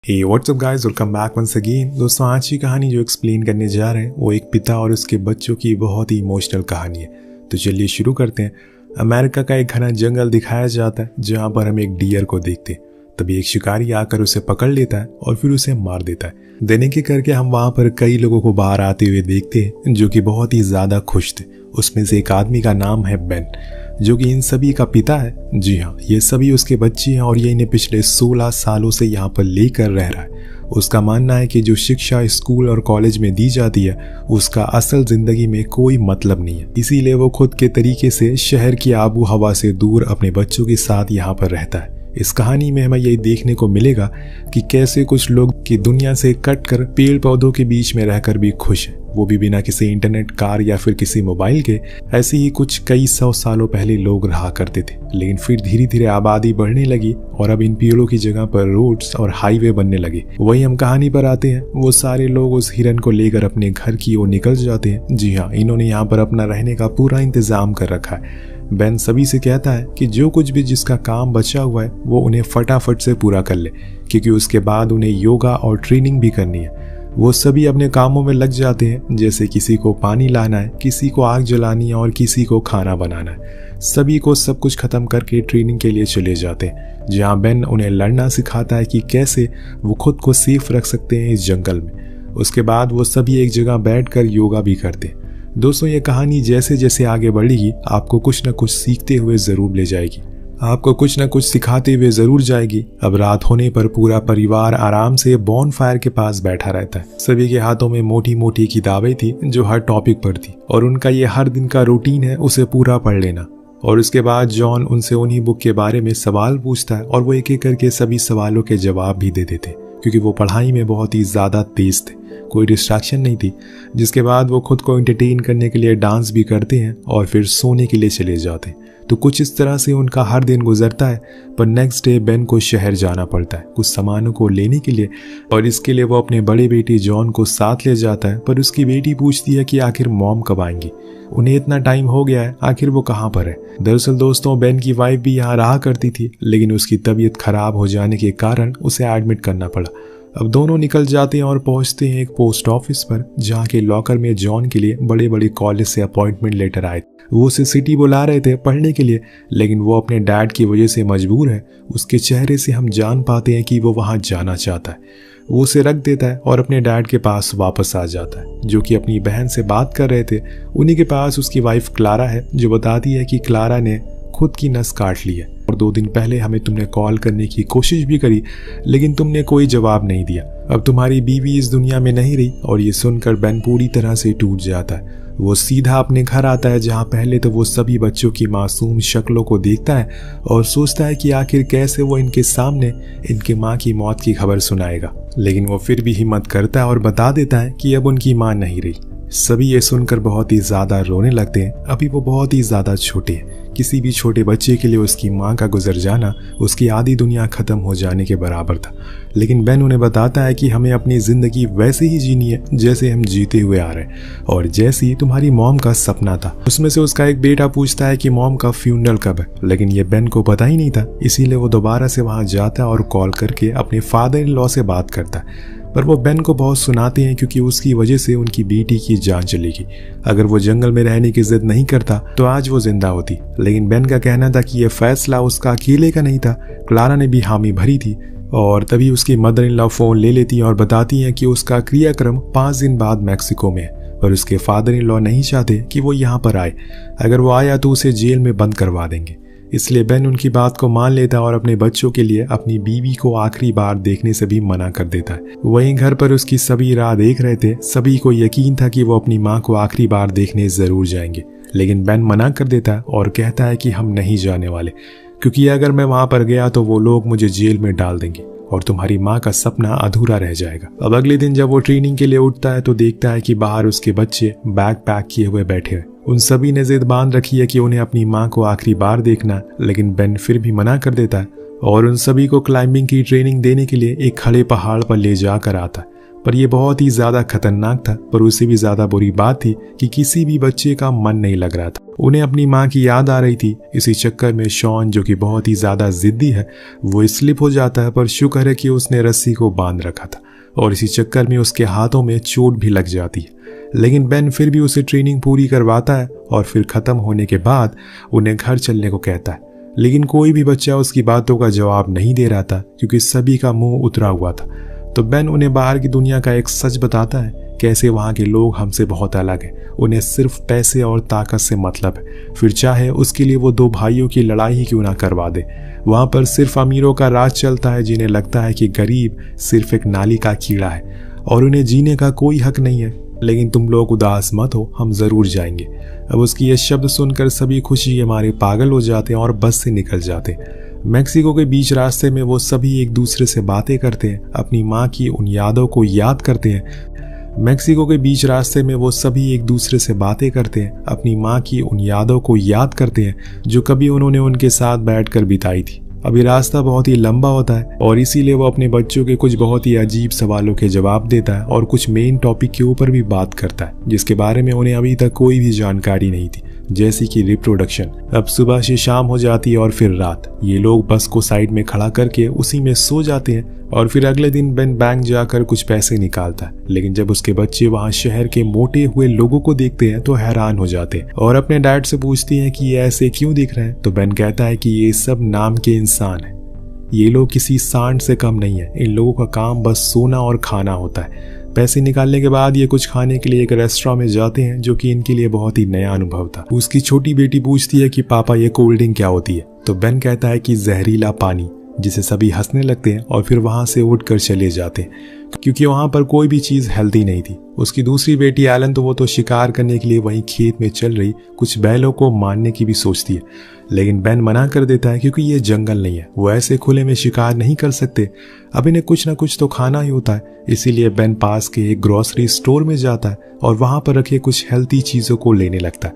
हे what's up guys, welcome back once again. दोस्तों, आज की कहानी जो एक्सप्लेन करने जा रहे हैं वो एक पिता और उसके बच्चों की बहुत ही इमोशनल कहानी है। तो चलिए शुरू करते हैं। अमेरिका का एक घना जंगल दिखाया जाता है जहाँ पर हम एक डियर को देखते हैं। तभी एक शिकारी आकर उसे पकड़ लेता है और फिर उसे मार देता है। देने के करके हम वहाँ पर कई लोगों को बाहर आते हुए देखते हैं जो कि बहुत ही ज्यादा खुश थे। उसमें से एक आदमी का नाम है बेन, जो कि इन सभी का पिता है। जी हाँ, ये सभी उसके बच्चे हैं और ये इन्हें पिछले 16 सालों से यहाँ पर लेकर रह रहा है। उसका मानना है कि जो शिक्षा स्कूल और कॉलेज में दी जाती है उसका असल जिंदगी में कोई मतलब नहीं है। इसीलिए वो खुद के तरीके से शहर की आबू हवा से दूर अपने बच्चों के साथ यहाँ पर रहता है। इस कहानी में हमें यही देखने को मिलेगा कि कैसे कुछ लोग की दुनिया से कट कर पेड़ पौधों के बीच में रहकर भी खुश हैं, वो भी बिना किसी इंटरनेट, कार या फिर किसी मोबाइल के। ऐसे ही कुछ कई 100 सालों पहले लोग रहा करते थे, लेकिन फिर धीरे धीरे आबादी बढ़ने लगी और अब इन पेड़ों की जगह पर रोड्स और हाईवे बनने लगे। वही हम कहानी पर आते हैं। वो सारे लोग उस हिरन को लेकर अपने घर की ओर निकल जाते हैं। जी हाँ, इन्होंने यहाँ पर अपना रहने का पूरा इंतजाम कर रखा है। बेन सभी से कहता है कि जो कुछ भी जिसका काम बचा हुआ है वो उन्हें फटाफट से पूरा कर ले, क्योंकि उसके बाद उन्हें योगा और ट्रेनिंग भी करनी है। वो सभी अपने कामों में लग जाते हैं, जैसे किसी को पानी लाना है, किसी को आग जलानी है और किसी को खाना बनाना है। सभी को सब कुछ खत्म करके ट्रेनिंग के लिए चले जाते हैं, जहाँ बेन उन्हें लड़ना सिखाता है कि कैसे वो खुद को सेफ रख सकते हैं इस जंगल में। उसके बाद वो सभी एक जगह बैठकर योगा भी करते हैं। दोस्तों, ये कहानी जैसे जैसे आगे बढ़ेगी आपको कुछ न कुछ सीखते हुए जरूर ले जाएगी, आपको कुछ न कुछ सिखाते हुए जरूर जाएगी। अब रात होने पर पूरा परिवार आराम से बॉन फायर के पास बैठा रहता है। सभी के हाथों में मोटी मोटी किताबें थी जो हर टॉपिक पर थी और उनका ये हर दिन का रूटीन है उसे पूरा पढ़ लेना। और उसके बाद जॉन उनसे उन्हीं बुक के बारे में सवाल पूछता है और वो एक एक करके सभी सवालों के जवाब भी दे देते, क्योंकि वो पढ़ाई में बहुत ही ज्यादा तेज थे, कोई डिस्ट्रैक्शन नहीं थी। जिसके बाद वो खुद को एंटरटेन करने के लिए डांस भी करते हैं और फिर सोने के लिए चले जाते हैं। तो कुछ इस तरह से उनका हर दिन गुजरता है। पर नेक्स्ट डे बेन को शहर जाना पड़ता है कुछ सामानों को लेने के लिए, और इसके लिए वो अपने बड़े बेटे जॉन को साथ ले जाता है। पर उसकी बेटी पूछती है कि आखिर मॉम कब आएंगी, उन्हें इतना टाइम हो गया है, आखिर वो कहाँ पर है। दरअसल दोस्तों, बेन की वाइफ भी यहाँ रहा करती थी, लेकिन उसकी तबीयत खराब हो जाने के कारण उसे एडमिट करना पड़ा। अब दोनों निकल जाते हैं और पहुंचते हैं एक पोस्ट ऑफिस पर, जहाँ के लॉकर में जॉन के लिए बड़े बड़े कॉलेज से अपॉइंटमेंट लेटर आए। वो उसे सिटी बुला रहे थे पढ़ने के लिए, लेकिन वो अपने डैड की वजह से मजबूर है। उसके चेहरे से हम जान पाते हैं कि वो वहाँ जाना चाहता है। वो उसे रख देता है और अपने डैड के पास वापस आ जाता है, जो कि अपनी बहन से बात कर रहे थे। उन्हीं के पास उसकी वाइफ क्लारा है, जो बताती है कि क्लारा ने खुद की नस काट ली है और 2 दिन पहले हमें तुमने कॉल करने की कोशिश भी करी, लेकिन तुमने कोई जवाब नहीं दिया। अब तुम्हारी बीवी इस दुनिया में नहीं रही। और ये सुनकर बेन पूरी तरह से टूट जाता है। वो सीधा अपने घर आता है, जहाँ पहले तो वो सभी बच्चों की मासूम शक्लों को देखता है और सोचता है कि आखिर कैसे वो इनके सामने इनकी माँ की मौत की खबर सुनाएगा। लेकिन वो फिर भी हिम्मत करता है और बता देता है कि अब उनकी माँ नहीं रही। सभी ये सुनकर बहुत ही ज्यादा रोने लगते हैं। अभी वो बहुत ही ज्यादा छोटे हैं। किसी भी छोटे बच्चे के लिए उसकी माँ का गुजर जाना उसकी आधी दुनिया खत्म हो जाने के बराबर था। लेकिन बेन उन्हें बताता है कि हमें अपनी जिंदगी वैसे ही जीनी है जैसे हम जीते हुए आ रहे हैं, और जैसी तुम्हारी मॉम का सपना था। उसमें से उसका एक बेटा पूछता है कि मॉम का फ्यूनरल कब है, लेकिन ये बेन को पता ही नहीं था। इसीलिए वो दोबारा से वहां जाता है और कॉल करके अपने फादर इन लॉ से बात करता है। पर वो बेन को बहुत सुनाते हैं, क्योंकि उसकी वजह से उनकी बेटी की जान चलेगी। अगर वो जंगल में रहने की जिद नहीं करता तो आज वो जिंदा होती। लेकिन बेन का कहना था कि यह फैसला उसका अकेले का नहीं था, क्लारा ने भी हामी भरी थी। और तभी उसकी मदर इन लॉ फोन ले लेती है और बताती है कि उसका क्रियाक्रम 5 दिन बाद मैक्सिको में है, पर उसके फादर इन लॉ नहीं चाहते कि वो यहाँ पर आए। अगर वो आया तो उसे जेल में बंद करवा देंगे। इसलिए बेन उनकी बात को मान लेता है और अपने बच्चों के लिए अपनी बीवी को आखिरी बार देखने से भी मना कर देता है। वहीं घर पर उसकी सभी राह देख रहे थे। सभी को यकीन था कि वो अपनी माँ को आखिरी बार देखने जरूर जाएंगे, लेकिन बेन मना कर देता है और कहता है कि हम नहीं जाने वाले, क्योंकि अगर मैं वहां पर गया तो वो लोग मुझे जेल में डाल देंगे और तुम्हारी माँ का सपना अधूरा रह जाएगा। अब अगले दिन जब वो ट्रेनिंग के लिए उठता है तो देखता है कि बाहर उसके बच्चे बैग पैक किए हुए बैठे हैं। उन सभी ने जिद बांध रखी है कि उन्हें अपनी माँ को आखिरी बार देखना, लेकिन बेन फिर भी मना कर देता है और उन सभी को क्लाइंबिंग की ट्रेनिंग देने के लिए एक खड़े पहाड़ पर ले जाकर आता है। पर यह बहुत ही ज़्यादा खतरनाक था। पर उससे भी ज़्यादा बुरी बात थी कि किसी भी बच्चे का मन नहीं लग रहा था। उन्हें अपनी माँ की याद आ रही थी। इसी चक्कर में शॉन, जो कि बहुत ही ज़्यादा ज़िद्दी है, वो स्लिप हो जाता है। पर शुक्र है कि उसने रस्सी को बांध रखा था और इसी चक्कर में उसके हाथों में चोट भी लग जाती है। लेकिन बेन फिर भी उसे ट्रेनिंग पूरी करवाता है और फिर ख़त्म होने के बाद उन्हें घर चलने को कहता है। लेकिन कोई भी बच्चा उसकी बातों का जवाब नहीं दे रहा था क्योंकि सभी का मुंह उतरा हुआ था। तो बेन उन्हें बाहर की दुनिया का एक सच बताता है, कैसे वहाँ के लोग हमसे बहुत अलग हैं। उन्हें सिर्फ पैसे और ताकत से मतलब है, फिर चाहे उसके लिए वो दो भाइयों की लड़ाई ही क्यों ना करवा दे। वहाँ पर सिर्फ अमीरों का राज चलता है, जिन्हें लगता है कि गरीब सिर्फ एक नाली का कीड़ा है और उन्हें जीने का कोई हक नहीं है। लेकिन तुम लोग उदास मत हो, हम ज़रूर जाएंगे। अब उसकी ये शब्द सुनकर सभी खुशी के मारे पागल हो जाते हैं और बस से निकल जाते हैं। मैक्सिको के बीच रास्ते में वो सभी एक दूसरे से बातें करते हैं, अपनी माँ की उन यादों को याद करते हैं। मैक्सिको के बीच रास्ते में वो सभी एक दूसरे से बातें करते हैं, अपनी माँ की उन यादों को याद करते हैं जो कभी उन्होंने उनके साथ बैठकर बिताई थी। अभी रास्ता बहुत ही लंबा होता है और इसीलिए वो अपने बच्चों के कुछ बहुत ही अजीब सवालों के जवाब देता है और कुछ मेन टॉपिक के ऊपर भी बात करता है, जिसके बारे में उन्हें अभी तक कोई भी जानकारी नहीं थी, जैसे कि रिप्रोडक्शन। अब सुबह से शाम हो जाती है और फिर रात। ये लोग बस को साइड में खड़ा करके उसी में सो जाते हैं और फिर अगले दिन बेन बैंक जाकर कुछ पैसे निकालता है। लेकिन जब उसके बच्चे वहाँ शहर के मोटे हुए लोगों को देखते हैं तो हैरान हो जाते हैं और अपने डैड से पूछती हैं कि ये ऐसे क्यों दिख रहे हैं। तो बेन कहता है कि ये सब नाम के इंसान हैं, ये लोग किसी सांड से कम नहीं है। इन लोगों का काम बस सोना और खाना होता है। पैसे निकालने के बाद ये कुछ खाने के लिए एक रेस्टोरेंट में जाते हैं, जो कि इनके लिए बहुत ही नया अनुभव था। उसकी छोटी बेटी पूछती है कि पापा ये कोल्ड ड्रिंक क्या होती है। तो बेन कहता है कि जहरीला पानी, जिसे सभी हंसने लगते हैं और फिर वहां से उठकर चले जाते हैं क्योंकि वहां पर कोई भी चीज हेल्दी नहीं थी। उसकी दूसरी बेटी एलन तो वो तो शिकार करने के लिए वहीं खेत में चल रही कुछ बैलों को मारने की भी सोचती है, लेकिन बेन मना कर देता है क्योंकि ये जंगल नहीं है, वो ऐसे खुले में शिकार नहीं कर सकते। अब इन्हें कुछ ना कुछ तो खाना ही होता है। इसीलिए बेन पास के एक ग्रोसरी स्टोर में जाता है और वहां पर रखे कुछ हेल्थी चीजों को लेने लगता है।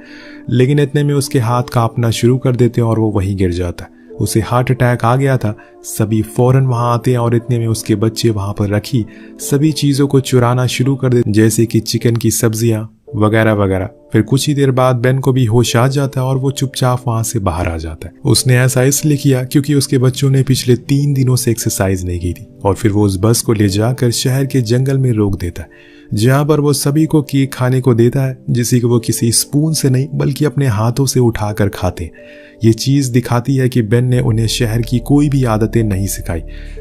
लेकिन इतने में उसके हाथ कांपना शुरू कर देते हैं और वो वहीं गिर जाता है। उसे हार्ट अटैक आ गया था। सभी फौरन वहां आते हैं और इतने में उसके बच्चे वहां पर रखी सभी चीजों को चुराना शुरू कर देते, जैसे कि चिकन की सब्जियां वगैरह वगैरह। फिर कुछ ही देर बाद बेन को भी होश आ जाता है और वो चुपचाप वहां से बाहर आ जाता है। उसने ऐसा इसलिए किया क्योंकि उसके बच्चों ने पिछले 3 दिनों से एक्सरसाइज नहीं की थी। और फिर वो उस बस को ले जाकर शहर के जंगल में रोक देता है, जहां पर वो सभी को केक खाने को देता है, जिसे कि वो किसी स्पून से नहीं बल्कि अपने हाथों से उठाकर खाते हैं। ये चीज दिखाती है कि बेन ने उन्हें शहर की कोई भी आदतें नहीं सिखाई,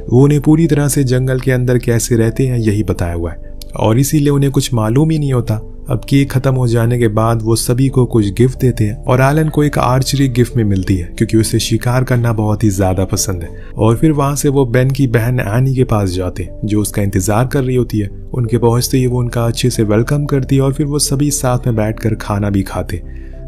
वो उन्हें पूरी तरह से जंगल के अंदर कैसे रहते हैं यही बताया हुआ है और इसीलिए उन्हें कुछ मालूम ही नहीं होता। अब केक खत्म हो जाने के बाद वो सभी को कुछ गिफ्ट देते हैं और एलन को एक आर्चरी गिफ्ट में मिलती है क्योंकि उसे शिकार करना बहुत ही ज्यादा पसंद है। और फिर वहां से वो बेन की बहन एनी के पास जाते हैं, जो उसका इंतजार कर रही होती है। उनके पहुंचते ही वो उनका अच्छे से वेलकम करती है और फिर वो सभी साथ में बैठकर खाना भी खाते,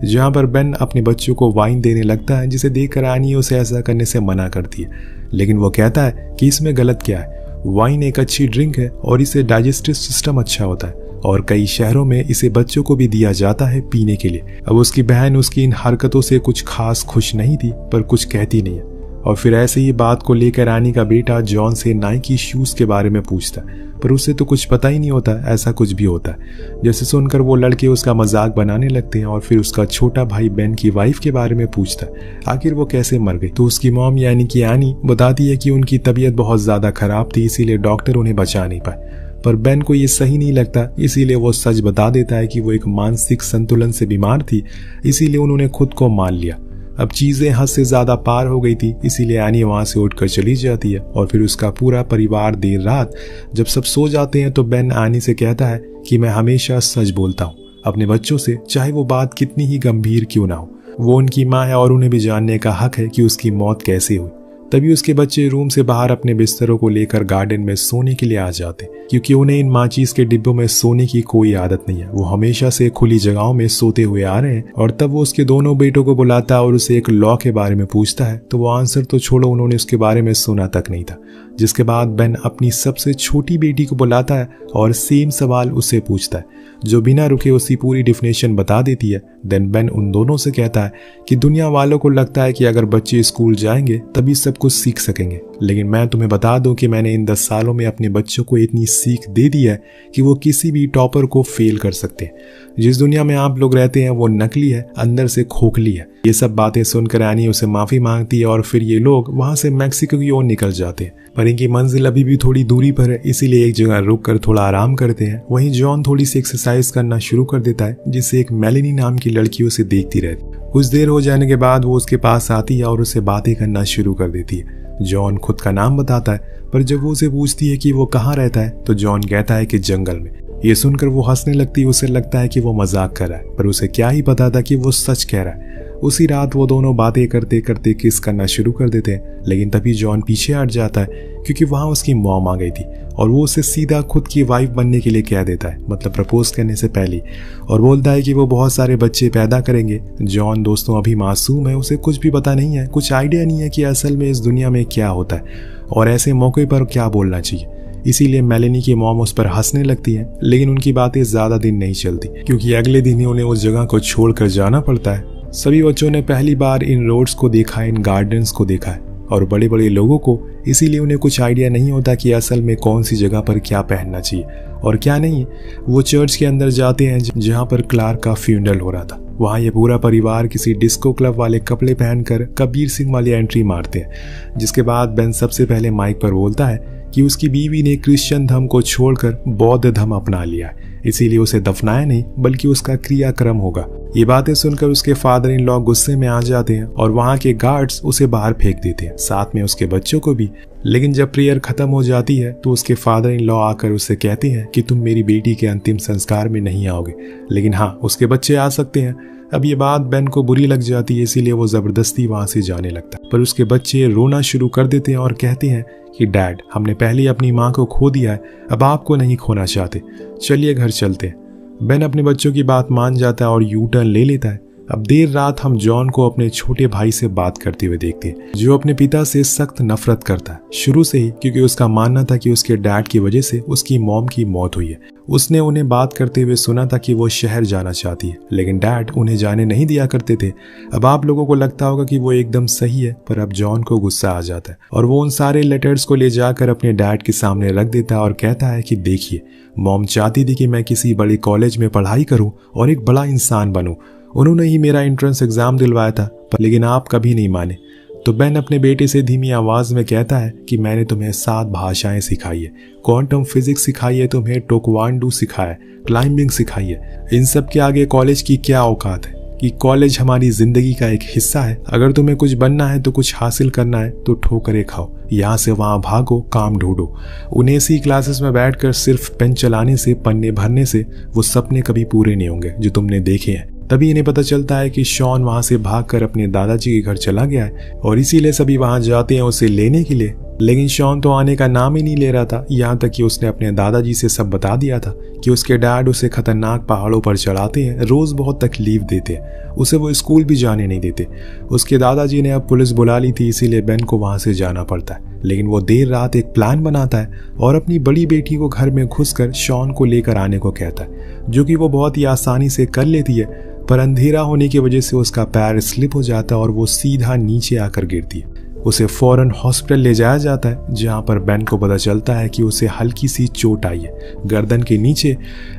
जहां पर बेन अपने बच्चों को वाइन देने लगता है, जिसे देखकर एनी उसे ऐसा करने से मना करती है। लेकिन वो कहता है कि इसमें गलत क्या है, वाइन एक अच्छी ड्रिंक है और इससे डाइजेस्टिव सिस्टम अच्छा होता है और कई शहरों में इसे बच्चों को भी दिया जाता है पीने के लिए। अब उसकी बहन उसकी इन हरकतों से कुछ खास खुश नहीं थी, पर कुछ कहती नहीं है। और फिर ऐसे ही बात को लेकर एनी का बेटा जॉन से नाइकी शूज के बारे में पूछता है, पर उसे तो कुछ पता ही नहीं होता ऐसा कुछ भी होता है। जैसे सुनकर वो लड़के उसका मजाक बनाने लगते हैं और फिर उसका छोटा भाई बेन की वाइफ के बारे में पूछता है, आखिर वो कैसे मर गई। तो उसकी मॉम यानी कि एनी बताती है कि उनकी तबीयत बहुत ज्यादा खराब थी, इसीलिए डॉक्टर उन्हें बचा नहीं पाए। पर बेन को ये सही नहीं लगता, इसीलिए वो सच बता देता है कि वो एक मानसिक संतुलन से बीमार थी, इसीलिए उन्होंने खुद को मार लिया। अब चीजें हद से ज्यादा पार हो गई थी, इसीलिए एनी वहां से उठकर चली जाती है और फिर उसका पूरा परिवार देर रात जब सब सो जाते हैं तो बेन एनी से कहता है कि मैं हमेशा सच बोलता हूँ अपने बच्चों से, चाहे वो बात कितनी ही गंभीर क्यों ना हो। वो उनकी माँ है और उन्हें भी जानने का हक है कि उसकी मौत कैसे हुई। तभी उसके बच्चे रूम से बाहर अपने बिस्तरों को लेकर गार्डन में सोने के लिए आ जाते, क्योंकि उन्हें इन माचीस के डिब्बों में सोने की कोई आदत नहीं है। वो हमेशा से खुली जगहों में सोते हुए आ रहे हैं। और तब वो उसके दोनों बेटों को बुलाता है और उसे एक लॉ के बारे में पूछता है, तो वो आंसर तो छोड़ो, उन्होंने उसके बारे में सुना तक नहीं था। जिसके बाद बेन अपनी सबसे छोटी बेटी को बुलाता है और सेम सवाल उससे पूछता है, जो बिना रुके उसकी पूरी डिफिनेशन बता देती है। देन बेन उन दोनों से कहता है कि दुनिया वालों को लगता है कि अगर बच्चे स्कूल जाएंगे तभी सब कुछ सीख सकेंगे, लेकिन मैं तुम्हें बता दूं कि मैंने इन 10 सालों में अपने बच्चों को इतनी सीख दे दी है कि वो किसी भी टॉपर को फेल कर सकते हैं। जिस दुनिया में आप लोग रहते हैं वो नकली है, अंदर से खोखली है। ये सब बातें सुनकर एनी उसे माफी मांगती है और फिर ये लोग वहां से मैक्सिको की ओर निकल जाते हैं। पर इनकी मंजिल अभी भी थोड़ी दूरी पर है, इसीलिए एक जगह रुक कर थोड़ा आराम करते हैं। वहीं जॉन थोड़ी सी एक्सरसाइज करना शुरू कर देता है, जिससे एक मेलेनी नाम की लड़की उसे देखती रहती। कुछ देर हो जाने के बाद वो उसके पास आती है और उसे बातें करना शुरू कर देती है। जॉन खुद का नाम बताता है, पर जब वो उसे पूछती है कि वो कहाँ रहता है तो जॉन कहता है कि जंगल में। ये सुनकर वो हंसने लगती है। उसे लगता है कि वो मजाक कर रहा है, पर उसे क्या ही पता था कि वो सच कह रहा है। उसी रात वो दोनों बातें करते करते किस करना शुरू कर देते हैं, लेकिन तभी जॉन पीछे हट जाता है क्योंकि वहां उसकी मॉम आ गई थी और वो उसे सीधा खुद की वाइफ बनने के लिए कह देता है, मतलब प्रपोज करने से पहले, और बोलता है कि वो बहुत सारे बच्चे पैदा करेंगे। जॉन दोस्तों अभी मासूम है, उसे कुछ भी पता नहीं है, कुछ आइडिया नहीं है कि असल में इस दुनिया में क्या होता है और ऐसे मौके पर क्या बोलना चाहिए। इसीलिए मेलेनी की मॉम उस पर हंसने लगती है, लेकिन उनकी बातें ज्यादा दिन नहीं चलती क्योंकि अगले दिन ही उन्हें उस जगह को छोड़कर जाना पड़ता है। सभी बच्चों ने पहली बार इन रोड्स को देखा, इन गार्डन्स को देखा है और बड़े बड़े लोगों को, इसीलिए उन्हें कुछ आइडिया नहीं होता कि असल में कौन सी जगह पर क्या पहनना चाहिए और क्या नहीं। वो चर्च के अंदर जाते हैं जहाँ पर क्लार्क का फ्यूनरल हो रहा था। वहाँ ये पूरा परिवार किसी डिस्को क्लब वाले कपड़े पहनकर कबीर सिंह वाली एंट्री मारते हैं, जिसके बाद बेन सबसे पहले माइक पर बोलता है कि उसकी बीवी ने क्रिश्चियन धर्म को छोड़कर बौद्ध धर्म अपना लिया है, इसीलिए उसे दफनाया नहीं बल्कि उसका क्रियाक्रम होगा। ये बातें सुनकर उसके फादर इन लॉ गुस्से में आ जाते हैं और वहाँ के गार्ड्स उसे बाहर फेंक देते हैं, साथ में उसके बच्चों को भी। लेकिन जब प्रेयर खत्म हो जाती है तो उसके फादर इन लॉ आकर उससे कहते हैं कि तुम मेरी बेटी के अंतिम संस्कार में नहीं आओगे, लेकिन हाँ उसके बच्चे आ सकते हैं। अब ये बात बेन को बुरी लग जाती है, इसीलिए वो जबरदस्ती वहां से जाने लगता है, पर उसके बच्चे रोना शुरू कर देते हैं और कहते हैं कि डैड, हमने पहले ही अपनी माँ को खो दिया है, अब आपको नहीं खोना चाहते, चलिए घर चलते हैं। बेन अपने बच्चों की बात मान जाता है और यू टर्न ले लेता है। अब देर रात हम जॉन को अपने छोटे भाई से बात करते हुए देखते हैं, जो अपने पिता से सख्त नफरत करता है शुरू से ही, क्योंकि उसका मानना था कि उसके डैड की वजह से उसकी मॉम की मौत हुई है। उसने उन्हें बात करते हुए सुना था कि वो शहर जाना चाहती है, लेकिन डैड उन्हें जाने नहीं दिया करते थे। अब आप लोगों को लगता होगा कि वो एकदम सही है, पर अब जॉन को गुस्सा आ जाता है और वो उन सारे लेटर्स को ले जाकर अपने डैड के सामने रख देता है और कहता है कि देखिए, मॉम चाहती थी कि मैं किसी बड़े कॉलेज में पढ़ाई करूं और एक बड़ा इंसान बनूं। उन्होंने ही मेरा एंट्रेंस एग्जाम दिलवाया था, लेकिन आप कभी नहीं माने। तो बेन अपने बेटे से धीमी आवाज में कहता है कि मैंने तुम्हें 7 भाषाएं सिखाई है, क्वांटम फिजिक्स सिखाई है, तुम्हें टोकवांडू सिखाया है, क्लाइंबिंग सिखाई है। इन सब के आगे कॉलेज की क्या औकात है कि कॉलेज हमारी जिंदगी का एक हिस्सा है। अगर तुम्हें कुछ बनना है तो कुछ हासिल करना है तो ठोकरें खाओ, यहाँ से वहां भागो, काम ढूंढो। उन ऐसी क्लासेस में बैठकर सिर्फ पेन चलाने से, पन्ने भरने से वो सपने कभी पूरे नहीं होंगे जो तुमने देखे हैं। तभी इन्हें पता चलता है कि शॉन वहां से भागकर अपने दादाजी के घर चला गया है और इसीलिए सभी वहां जाते हैं उसे लेने के लिए। लेकिन शॉन तो आने का नाम ही नहीं ले रहा था, यहाँ तक कि उसने अपने दादाजी से सब बता दिया था कि उसके डैड उसे खतरनाक पहाड़ों पर चढ़ाते हैं, रोज बहुत तकलीफ देते हैं, उसे वो स्कूल भी जाने नहीं देते। उसके दादाजी ने अब पुलिस बुला ली थी, इसीलिए बेन को वहां से जाना पड़ता है। लेकिन वो देर रात एक प्लान बनाता है और अपनी बड़ी बेटी को घर में घुसकर शॉन को लेकर आने को कहता है, जो कि वो बहुत ही आसानी से कर लेती है। पर अंधेरा होने की वजह से उसका पैर स्लिप हो जाता है और वो सीधा नीचे आकर गिरती है। उसे फौरन हॉस्पिटल ले जाया जाता है, जहां पर बेन को पता चलता है कि उसे हल्की सी चोट आई है गर्दन के नीचे।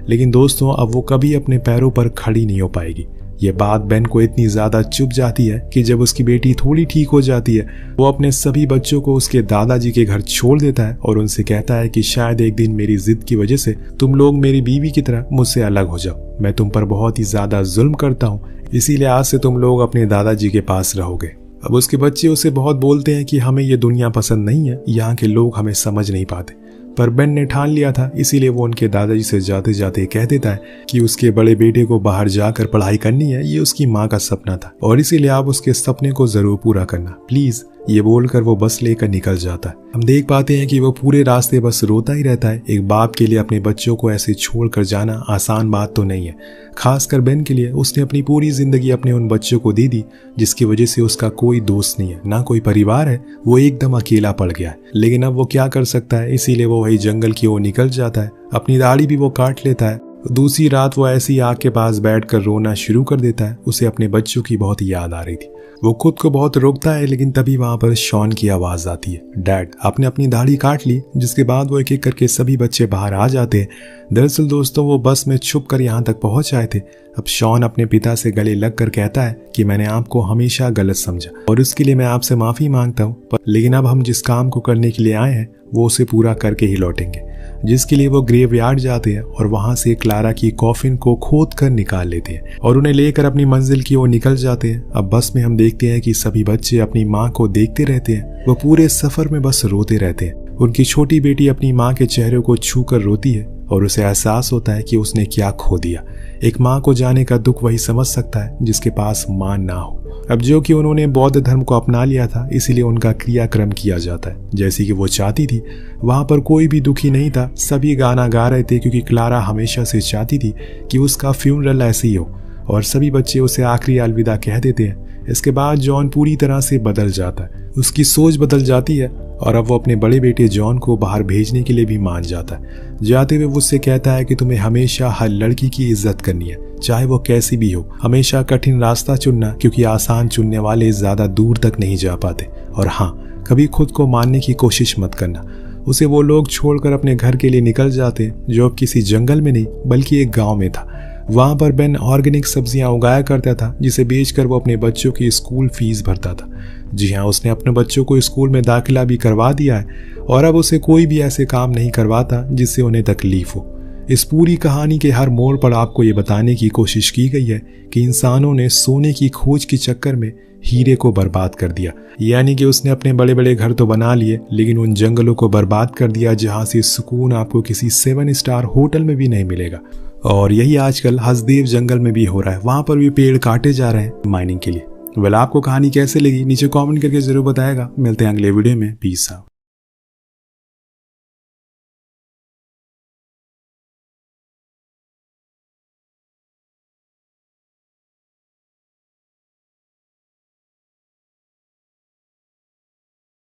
लेकिन दोस्तों, अब वो कभी अपने पैरों पर खड़ी नहीं हो पाएगी। ये बात बेन को इतनी ज्यादा चुभ जाती है कि जब उसकी बेटी थोड़ी ठीक हो जाती है, वो अपने सभी बच्चों को उसके दादाजी के घर छोड़ देता है और उनसे कहता है कि शायद एक दिन मेरी जिद की वजह से तुम लोग मेरी बीवी की तरह मुझसे अलग हो जाओ। मैं तुम पर बहुत ही ज्यादा जुल्म करता हूँ, इसीलिए आज से तुम लोग अपने दादाजी के पास रहोगे। अब उसके बच्चे उसे बहुत बोलते हैं कि हमें ये दुनिया पसंद नहीं है, यहाँ के लोग हमें समझ नहीं पाते। पर बेन ने ठान लिया था, इसीलिए वो उनके दादाजी से जाते जाते कह देता है कि उसके बड़े बेटे को बाहर जाकर पढ़ाई करनी है, ये उसकी माँ का सपना था और इसीलिए आप उसके सपने को जरूर पूरा करना प्लीज। ये बोलकर वो बस लेकर निकल जाता है। हम देख पाते हैं कि वो पूरे रास्ते बस रोता ही रहता है। एक बाप के लिए अपने बच्चों को ऐसे छोड़कर जाना आसान बात तो नहीं है, खासकर बेन के लिए। उसने अपनी पूरी जिंदगी अपने उन बच्चों को दे दी, जिसकी वजह से उसका कोई दोस्त नहीं है, ना कोई परिवार है, वो एकदम अकेला पड़ गया है। लेकिन अब वो क्या कर सकता है, इसीलिए वो वही जंगल की ओर निकल जाता है। अपनी दाढ़ी भी वो काट लेता है दूसरी रात वो ऐसी आग के पास बैठकर रोना शुरू कर देता है। उसे अपने बच्चों की बहुत याद आ रही थी। वो खुद को बहुत रोकता है, लेकिन तभी वहां पर शॉन की आवाज आती है, डैड। आपने अपनी दाढ़ी काट ली। जिसके बाद वो एक एक करके सभी बच्चे बाहर आ जाते हैं। दरअसल दोस्तों, वो बस में छुप कर यहाँ तक पहुंच आए थे। अब शॉन अपने पिता से गले लग कर कहता है कि मैंने आपको हमेशा गलत समझा और उसके लिए मैं आपसे माफी मांगता हूँ, लेकिन अब हम जिस काम को करने के लिए आए हैं वो उसे पूरा करके ही लौटेंगे। जिसके लिए वो ग्रेवयार्ड जाते हैं और वहां से क्लारा की कॉफिन को खोद कर निकाल लेते हैं और उन्हें लेकर अपनी मंजिल की ओर निकल जाते हैं। अब बस में हम देखते हैं कि सभी बच्चे अपनी माँ को देखते रहते हैं। वो पूरे सफर में बस रोते रहते हैं। उनकी छोटी बेटी अपनी माँ के चेहरे को छू कर रोती है और उसे एहसास होता है कि उसने क्या खो दिया। एक माँ को जाने का दुख वही समझ सकता है जिसके पास माँ ना हो। अब जो कि उन्होंने बौद्ध धर्म को अपना लिया था, इसीलिए उनका क्रियाक्रम किया जाता है जैसी कि वो चाहती थी। वहां पर कोई भी दुखी नहीं था, सभी गाना गा रहे थे क्योंकि क्लारा हमेशा से चाहती थी कि उसका फ्यूनरल ऐसे ही हो और सभी बच्चे उसे आखिरी अलविदा कह देते हैं। इसके बाद जॉन पूरी तरह से बदल जाता है। उसकी सोच बदल जाती है और अब वो अपने बड़े बेटे जॉन को बाहर भेजने के लिए भी मान जाता है। जाते हुए वो उससे कहता है कि तुम्हें हमेशा हर लड़की की इज्जत करनी है, चाहे वो कैसी भी हो। हमेशा कठिन रास्ता चुनना, क्योंकि आसान चुनने वाले ज्यादा दूर तक नहीं जा पाते। और हाँ, कभी खुद को मानने की कोशिश मत करना। उसे वो लोग छोड़कर अपने घर के लिए निकल जाते जो अब किसी जंगल में नहीं बल्कि एक गाँव में था। वहां पर बेन ऑर्गेनिक सब्जियां उगाया करता था, जिसे बेचकर वो अपने बच्चों की स्कूल फीस भरता था। जी हाँ, उसने अपने बच्चों को स्कूल में दाखिला भी करवा दिया है और अब उसे कोई भी ऐसे काम नहीं करवाता जिससे उन्हें तकलीफ हो। इस पूरी कहानी के हर मोड़ पर आपको ये बताने की कोशिश की गई है कि इंसानों ने सोने की खोज के चक्कर में हीरे को बर्बाद कर दिया। यानी कि उसने अपने बड़े बड़े घर तो बना लिए, लेकिन उन जंगलों को बर्बाद कर दिया जहां से सुकून आपको किसी 7 स्टार होटल में भी नहीं मिलेगा। और यही आजकल हसदेव जंगल में भी हो रहा है। वहां पर भी पेड़ काटे जा रहे हैं माइनिंग के लिए। आपको कहानी कैसे लगी नीचे कमेंट करके जरूर बताएगा। मिलते हैं अगले वीडियो में। Peace out.